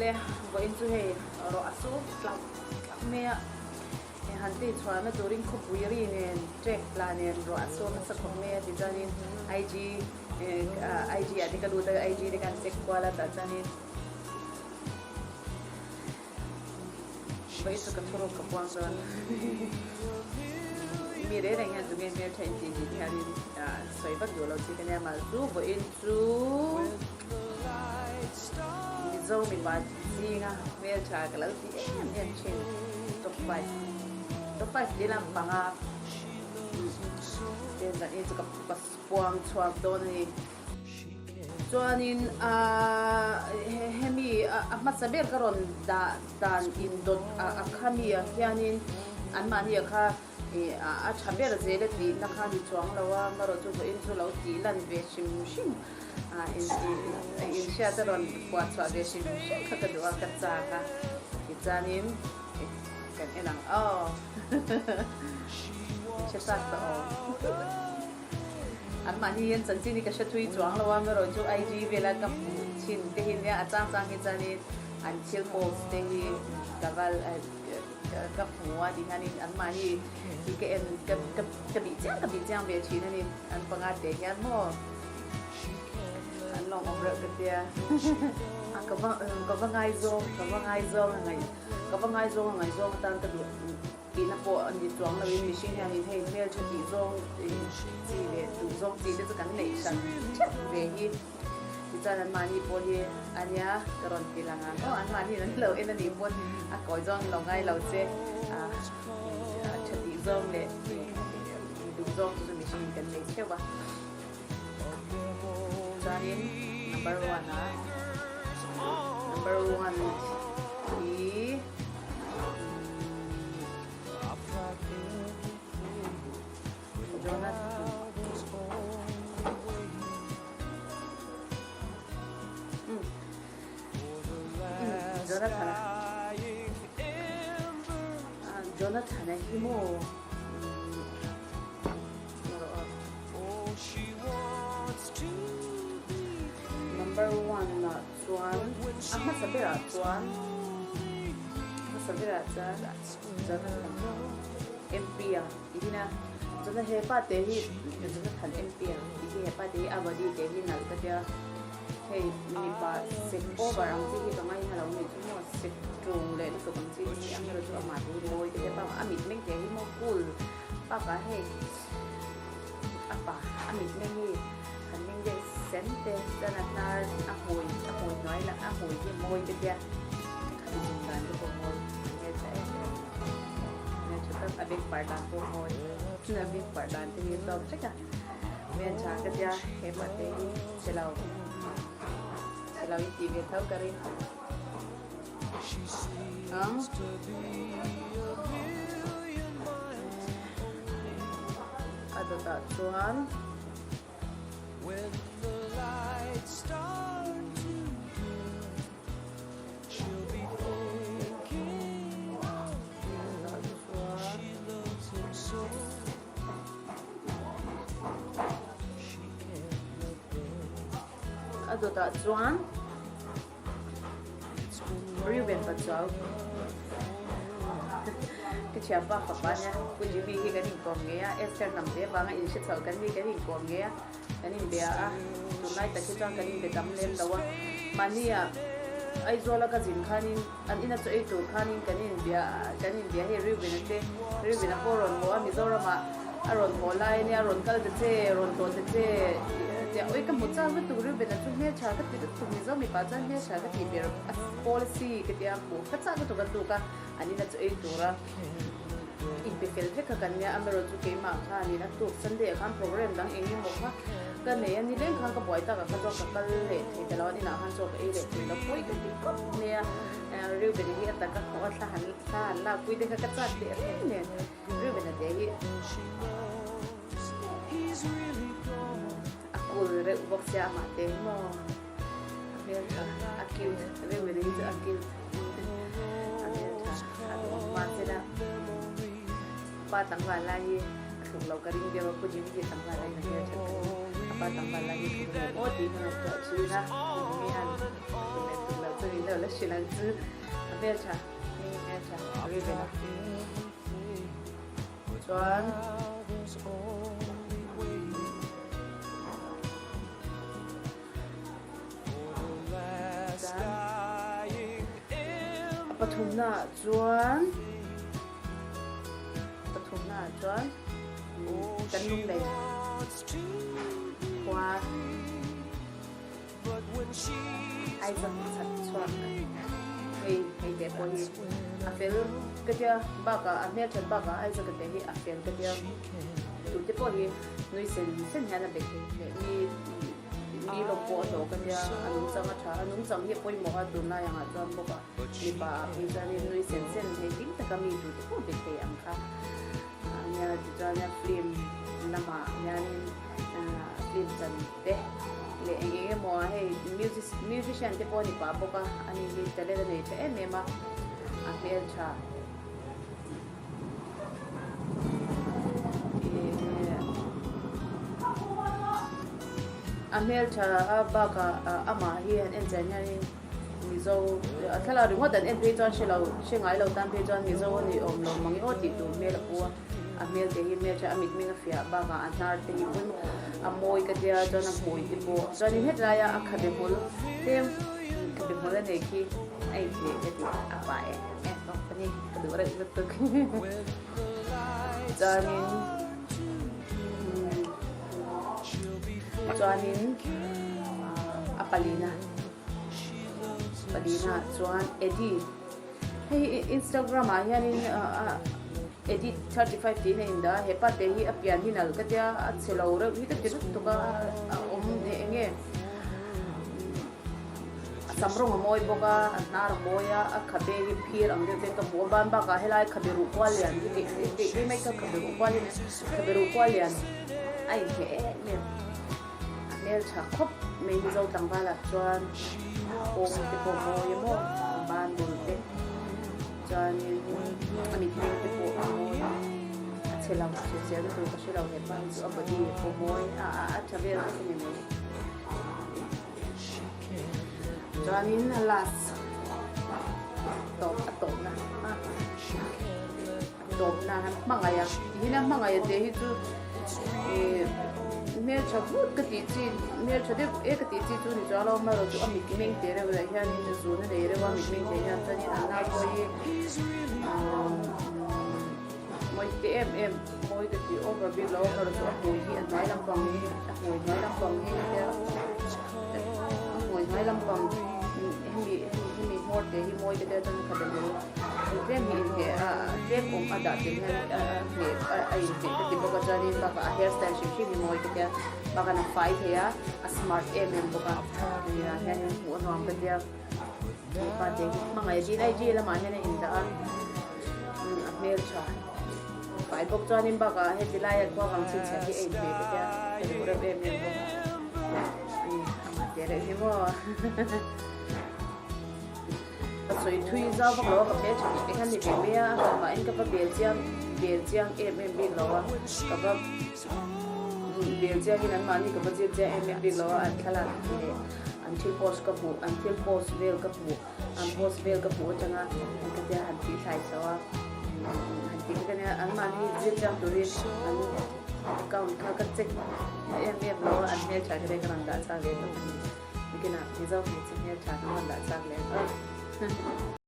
le go into he ro asu club me han ti chwa na turing ko puiri ne check plan ne ro asu na sa ko me ti janin IG adi ka lu da IG de kan sek kwala ta janin bai su ka thuro ka puanghan mi re reng han tunge me chen ti ti hari soi ba do lo ti ka ne ma zu go into MIZO MIPA zinga me cha ka lo ti en chen top 5 di lang panga then that is ka pas PUANCHHUAH do ni chuanin hemi ahmat saber karon dan indot akhami hianin anmani kha a thaber zele ti na kha ni chuang lawa maro chu in chu lo ti lan ve shim shim in sha taron PUANCHHUAH ve shim shim kha ka do ka cha ka chanin kan enang che sa to anmani yen chanchi ni ka Sawithui chuang lawa maro chu IG vela ka chin te hin ya achang hi chani an chil post te hi kaval ka huwa di ngani anmani ki ke en ka bi jang be chi na ni an panga te yan mo an long omra ka tia ka ngai zo tan ta du ina po ani chuang la wi machine ya ni hei mel chati zong ji le du zong ji de kan nei san chat ve hi ti chan an mani po hi ania karon tilanga an mani nan lo en ani pon a koi zong lo ngai lo che chati zong le du zong tu machine kan nei che ba chanin number 1 hi Jonathan himo number 1 na chuan ahma sabera chuan Jonathan MP idina jona he pa te hi Jonathan MP idi he pa te abadi te hi nal ka dia hey MIPA sek over ang ti hi kamai halo ni chu sek trung le ni ko bang chi ni ang ro chu ama du loi te pa amit meng te hi mo kul pa ka he apa amit meng hi kan meng de sen te Jonathan a hoi nói là a hoi hi moi te dia kan ni ban ko moi ne cha ne chu ta abek pardan ko moi na big pardan te hi to chaka men cha ka dia he pa te hi chelao iti ve thau karin adota chuan adota chuan Ruben Patsau cái chia ba papa nha cô chỉ vì cái hình con nghe Esther nằm thế và ngay sẽ thở cái hình con nghe cái hình bé tụi này ta chỉ cho cái hình bé tắm lên đâu mà nia ai rồi là cái gì khanin anh ina cho ai tụi khanin cái hình bé hay Ruben nó có rồi mua MIZO rồi mà rồi mua lại nè rồi cái thế rồi tôi thế thì ôi cái một trang với tụi Ruben là chúng nghe trả cái tụi MIZO MIPA trang nghe trả cái gì bé policy cái tiang mo katsa ko to gantu ka ani na chei tura impefel the ka kanya amero chu ke ma kha ni na tu sunday kan program dang engi mo kha ka ne ani len khan ka boy ta ka jo ka kal le the te law ni na han jo ka e le ti lo poi ka ti ko ne Ruben hi ta ka ko ta la pui de ka katsa te ne Ruben de hi aku re box ya ma te mo akil Ruben itu akil masih ada apa tanggal lagi kalau kering dia aku jadi tanggal lagi dia apa tanggal lagi oh di mana tu sih lah kemudian tu lo la shilan zu mel cha ri be la chuan pathum na chuan kan lung dei qua ai dần sạch soạn hay đẹp quá đi à phía cái kia ba cả anh nghe chân ba cả ai dần cái đấy à phía cái kia tụi tiếp qua đi nuôi sinh nhà là bé đi lộc bộ đó cái kia anh muốn sang cha anh muốn sang hiệp quay một hai tuần này anh cho bố cả MIPA bây giờ nuôi sinh hay tính tất cả mình tụi tiếp qua bé bé anh khác nhà cho nhà phim nama nhà phim chân đấy le enge mo hey musician te poni pa boka ani li tele da nei te mema a mel cha a mel cha baka ama hi an engineering MIZO athala ri ngodan en pe chan shingai lo tan pe chan MIZO ni om lo mangi oti tu mel pu a mel te hi mel cha amit minga fia baka anar te hi pun a moi ka dia chan a moi ti po chan ni het raya a khabe bol tem khabe bol ne ki ai ke ke ti a pa e to pani ka du ra ut tu chanin apalina chuan edit hey Instagram a hianin edit 35 ti nei da he pa te hi apian hinal ka tia a chelo ra hi ta ti tu ka om ne enge samrong moi boka nar boya a khabe hi phir ang de ka bo ban ba ka helai khabe ru kwalian ti mai ka khabe ru kwalian ai he ne mel cha khop me hi zo tang ba la chuan om te po moi mo ban bul te chuan amit me te po moi a chelam se tu ka shela he ban zo abadi po moi a chabe ra se ne chuanin las top na mangaya hina mangaya te hi chu mel cha gut ka ti chi mel cha de ek ti chi chu ni cha lo ma ro chu ami ki meng te re wa hian ni chu ne re wa mi meng te hian ta ni na ko yi moi te moi te ti over bi lo ma ro chu mo hi an mai lam pang ni moi mai lam pang ni te moi mai lam pang hi mor te hi moi te te tan ka de lo te mi te te om ada te ne ai te te bo ka jani ba ka hair style shi ni moi te ba ka na fai he a smart bo ka ya he ni mo no am te pa te ma ngai ji dai ji la ma ne in da mel cha fai bok jani ba ka he ti la ya ko wang chin cha hi ai te te ro re bo ani ama te re hi mo Sawithui za vak lo ka pe chani pe khan ni pe me a ma in ka pa Belgium MMB lo a ka pa Belgium hinan ma ni ka pa MMB lo a khala until post veil ka bu post veil ka bu changa ka dia han ti sai sawa han ti ka ne an ma ni Belgium tourist an account ka check MMB lo an ne cha re ka ran da sa le to mikina MIZO ni chen ne cha na da sa le